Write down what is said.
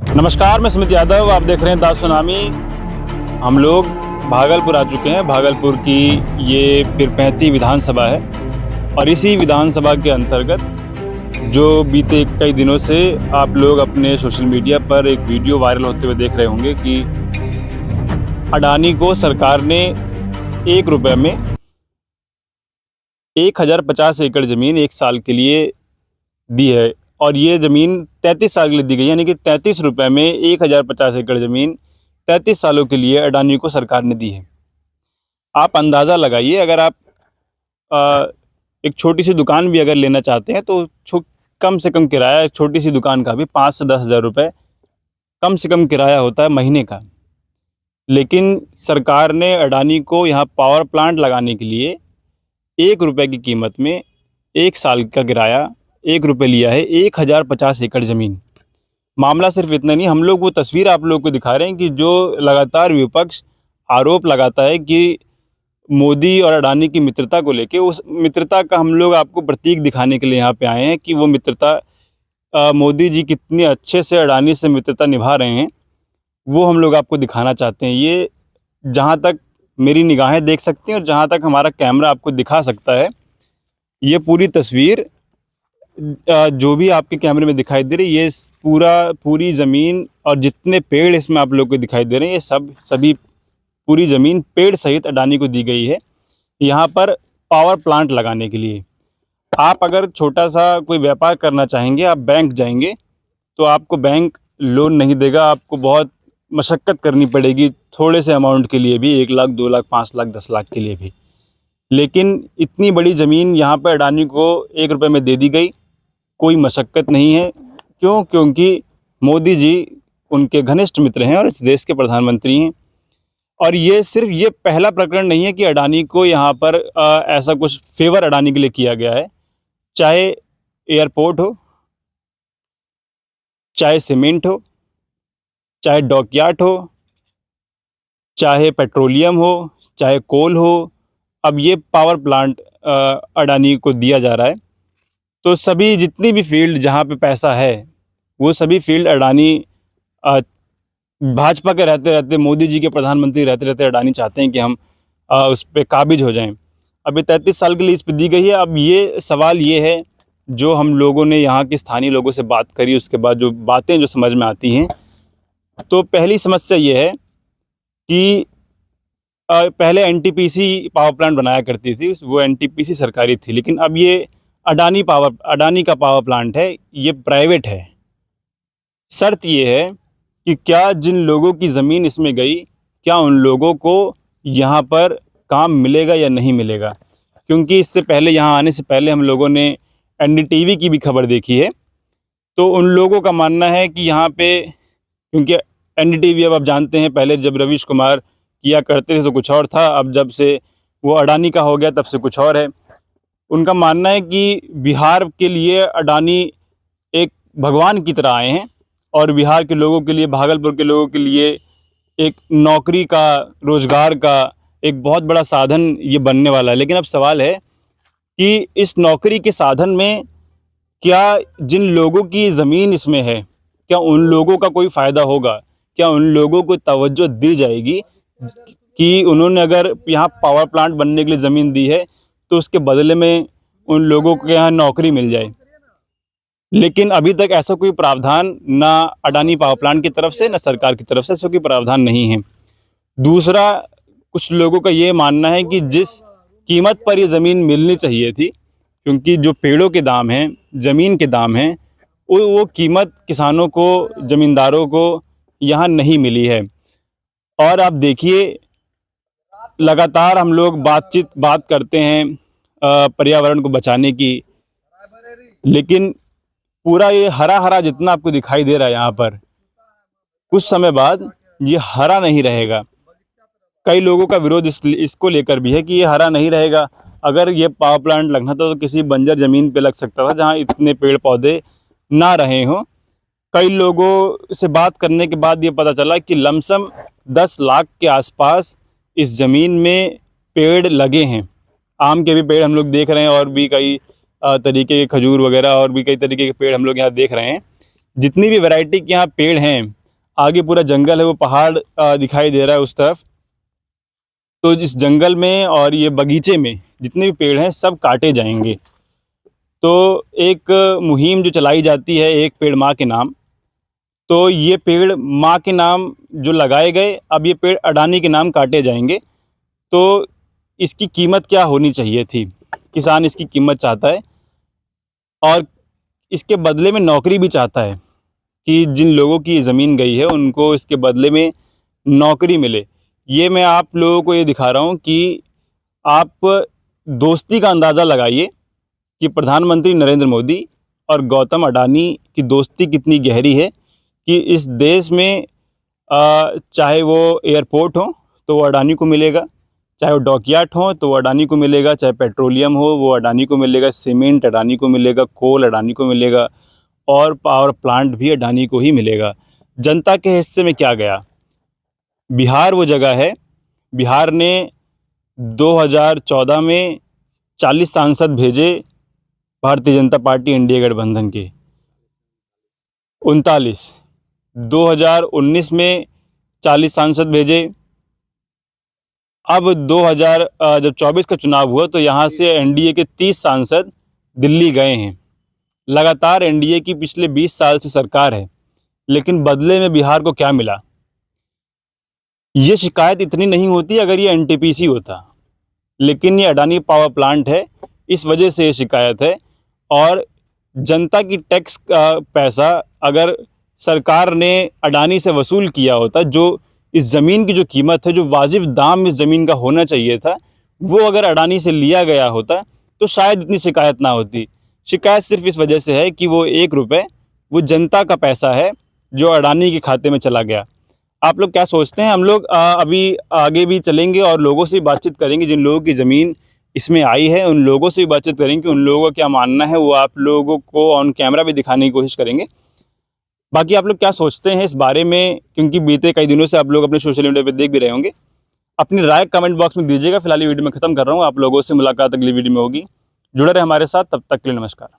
नमस्कार, मैं स्मित यादव। आप देख रहे हैं द सुनामी। हम लोग भागलपुर आ चुके हैं। भागलपुर की ये पीरपैंती विधानसभा है और इसी विधानसभा के अंतर्गत जो बीते कई दिनों से आप लोग अपने सोशल मीडिया पर एक वीडियो वायरल होते हुए देख रहे होंगे कि अडानी को सरकार ने 1 रुपये में 1050 एकड़ ज़मीन 1 साल के लिए दी है और ये ज़मीन 33 साल के लिए दी गई, यानी कि 33 रुपये में 1050 एकड़ ज़मीन 33 सालों के लिए अडानी को सरकार ने दी है। आप अंदाज़ा लगाइए, अगर आप एक छोटी सी दुकान भी अगर लेना चाहते हैं तो कम से कम किराया एक छोटी सी दुकान का भी 5 से 10 हज़ार रुपये कम से कम किराया होता है महीने का। लेकिन सरकार ने अडानी को यहाँ पावर प्लांट लगाने के लिए 1 रुपये की कीमत में 1 साल का किराया 1 रुपये लिया है, 1050 एकड़ ज़मीन। मामला सिर्फ इतना नहीं, हम लोग वो तस्वीर आप लोग को दिखा रहे हैं कि जो लगातार विपक्ष आरोप लगाता है कि मोदी और अडानी की मित्रता को लेके, उस मित्रता का हम लोग आपको प्रतीक दिखाने के लिए यहाँ पे आए हैं कि वो मित्रता मोदी जी कितने अच्छे से अडानी से मित्रता निभा रहे हैं, वो हम लोग आपको दिखाना चाहते हैं। ये जहाँ तक मेरी निगाहें देख सकती हैं और जहाँ तक हमारा कैमरा आपको दिखा सकता है, ये पूरी तस्वीर जो भी आपके कैमरे में दिखाई दे रही है, ये पूरी ज़मीन और जितने पेड़ इसमें आप लोग को दिखाई दे रहे हैं, ये सभी पूरी ज़मीन पेड़ सहित अडानी को दी गई है यहाँ पर पावर प्लांट लगाने के लिए। आप अगर छोटा सा कोई व्यापार करना चाहेंगे, आप बैंक जाएंगे तो आपको बैंक लोन नहीं देगा, आपको बहुत मशक्क़त करनी पड़ेगी थोड़े से अमाउंट के लिए भी, 1 लाख 2 लाख 5 लाख 10 लाख के लिए भी। लेकिन इतनी बड़ी ज़मीन यहाँ पर अडानी को 1 रुपये में दे दी गई, कोई मशक्क़त नहीं है। क्यों? क्योंकि मोदी जी उनके घनिष्ठ मित्र हैं और इस देश के प्रधानमंत्री हैं। और ये सिर्फ ये पहला प्रकरण नहीं है कि अडानी को यहाँ पर ऐसा कुछ फेवर अडानी के लिए किया गया है। चाहे एयरपोर्ट हो, चाहे सीमेंट हो, चाहे डॉकयार्ड हो, चाहे पेट्रोलियम हो, चाहे कोल हो, अब ये पावर प्लांट अडानी को दिया जा रहा है। तो सभी जितनी भी फील्ड जहाँ पे पैसा है, वो सभी फील्ड अडानी भाजपा के रहते रहते, मोदी जी के प्रधानमंत्री रहते रहते अडानी चाहते हैं कि हम उस पर काबिज हो जाएं। अभी 33 साल के लिए इस पर दी गई है। अब ये सवाल ये है, जो हम लोगों ने यहाँ के स्थानीय लोगों से बात करी, उसके बाद जो बातें जो समझ में आती हैं, तो पहली समस्या ये है कि पहले एनटीपीसी पावर प्लांट बनाया करती थी, वो एनटीपीसी सरकारी थी, लेकिन अब ये अडानी का पावर प्लांट है, ये प्राइवेट है। शर्त ये है कि क्या जिन लोगों की ज़मीन इसमें गई, क्या उन लोगों को यहाँ पर काम मिलेगा या नहीं मिलेगा। क्योंकि इससे पहले, यहाँ आने से पहले हम लोगों ने एनडीटीवी की भी खबर देखी है, तो उन लोगों का मानना है कि यहाँ पे, क्योंकि एनडीटीवी अब आप जानते हैं, पहले जब रवीश कुमार किया करते थे तो कुछ और था, अब जब से वो अडानी का हो गया तब से कुछ और है। उनका मानना है कि बिहार के लिए अडानी एक भगवान की तरह आए हैं और बिहार के लोगों के लिए, भागलपुर के लोगों के लिए एक नौकरी का, रोज़गार का एक बहुत बड़ा साधन ये बनने वाला है। लेकिन अब सवाल है कि इस नौकरी के साधन में क्या जिन लोगों की ज़मीन इसमें है, क्या उन लोगों का कोई फ़ायदा होगा? क्या उन लोगों को तवज्जो दी जाएगी कि उन्होंने अगर यहाँ पावर प्लांट बनने के लिए ज़मीन दी है तो उसके बदले में उन लोगों को यहाँ नौकरी मिल जाए? लेकिन अभी तक ऐसा कोई प्रावधान ना अडानी पावर प्लांट की तरफ से, ना सरकार की तरफ से ऐसा कोई प्रावधान नहीं है। दूसरा, कुछ लोगों का ये मानना है कि जिस कीमत पर ये ज़मीन मिलनी चाहिए थी, क्योंकि जो पेड़ों के दाम हैं, ज़मीन के दाम हैं, वो कीमत किसानों को, ज़मींदारों को यहाँ नहीं मिली है। और आप देखिए, लगातार हम लोग बात करते हैं पर्यावरण को बचाने की, लेकिन पूरा ये हरा हरा जितना आपको दिखाई दे रहा है यहाँ पर, कुछ समय बाद ये हरा नहीं रहेगा। कई लोगों का विरोध इसको लेकर भी है कि ये हरा नहीं रहेगा। अगर ये पावर प्लांट लगना था तो किसी बंजर ज़मीन पे लग सकता था जहाँ इतने पेड़ पौधे ना रहे हों। कई लोगों से बात करने के बाद ये पता चला कि लमसम 10 लाख के आसपास इस ज़मीन में पेड़ लगे हैं। आम के भी पेड़ हम लोग देख रहे हैं और भी कई तरीके के खजूर वगैरह और भी कई तरीके के पेड़ हम लोग यहाँ देख रहे हैं। जितनी भी वैरायटी के यहाँ पेड़ हैं आगे पूरा जंगल है, वो पहाड़ दिखाई दे रहा है उस तरफ। तो इस जंगल में और ये बगीचे में जितने भी पेड़ हैं सब काटे जाएंगे। तो एक मुहिम जो चलाई जाती है एक पेड़ माँ के नाम, तो ये पेड़ माँ के नाम जो लगाए गए, अब ये पेड़ अडानी के नाम काटे जाएंगे। तो इसकी कीमत क्या होनी चाहिए थी? किसान इसकी कीमत चाहता है और इसके बदले में नौकरी भी चाहता है कि जिन लोगों की ज़मीन गई है उनको इसके बदले में नौकरी मिले। ये मैं आप लोगों को ये दिखा रहा हूँ कि आप दोस्ती का अंदाज़ा लगाइए कि प्रधानमंत्री नरेंद्र मोदी और गौतम अडानी की दोस्ती कितनी गहरी है कि इस देश में चाहे वो एयरपोर्ट हो तो वो अडानी को मिलेगा, चाहे वो डॉकयार्ड हो तो वो अडानी को मिलेगा, चाहे पेट्रोलियम हो वो अडानी को मिलेगा, सीमेंट अडानी को मिलेगा, कोल अडानी को मिलेगा और पावर प्लांट भी अडानी को ही मिलेगा। जनता के हिस्से में क्या गया? बिहार वो जगह है, बिहार ने 2014 में 40 सांसद भेजे भारतीय जनता पार्टी एनडीए गठबंधन के, 39। 2019 में 40 सांसद भेजे। अब जब 24 का चुनाव हुआ तो यहाँ से एनडीए के 30 सांसद दिल्ली गए हैं। लगातार एनडीए की पिछले 20 साल से सरकार है, लेकिन बदले में बिहार को क्या मिला? ये शिकायत इतनी नहीं होती अगर ये एनटीपीसी होता, लेकिन ये अडानी पावर प्लांट है, इस वजह से ये शिकायत है। और जनता की टैक्स का पैसा अगर सरकार ने अडानी से वसूल किया होता, जो इस ज़मीन की जो कीमत है, जो वाजिब दाम इस ज़मीन का होना चाहिए था, वो अगर अडानी से लिया गया होता तो शायद इतनी शिकायत ना होती। शिकायत सिर्फ इस वजह से है कि वो 1 रुपये वो जनता का पैसा है जो अडानी के खाते में चला गया। आप लोग क्या सोचते हैं? हम लोग अभी आगे भी चलेंगे और लोगों से बातचीत करेंगे, जिन लोगों की ज़मीन इसमें आई है उन लोगों से भी बातचीत करेंगे कि उन लोगों का क्या मानना है, वो आप लोगों को ऑन कैमरा भी दिखाने की कोशिश करेंगे। बाकी आप लोग क्या सोचते हैं इस बारे में, क्योंकि बीते कई दिनों से आप लोग अपने सोशल मीडिया पे देख भी रहे होंगे। अपनी राय कमेंट बॉक्स में दीजिएगा। फिलहाल ये वीडियो में ख़त्म कर रहा हूँ, आप लोगों से मुलाकात अगली वीडियो में होगी। जुड़े रहे हमारे साथ, तब तक के लिए नमस्कार।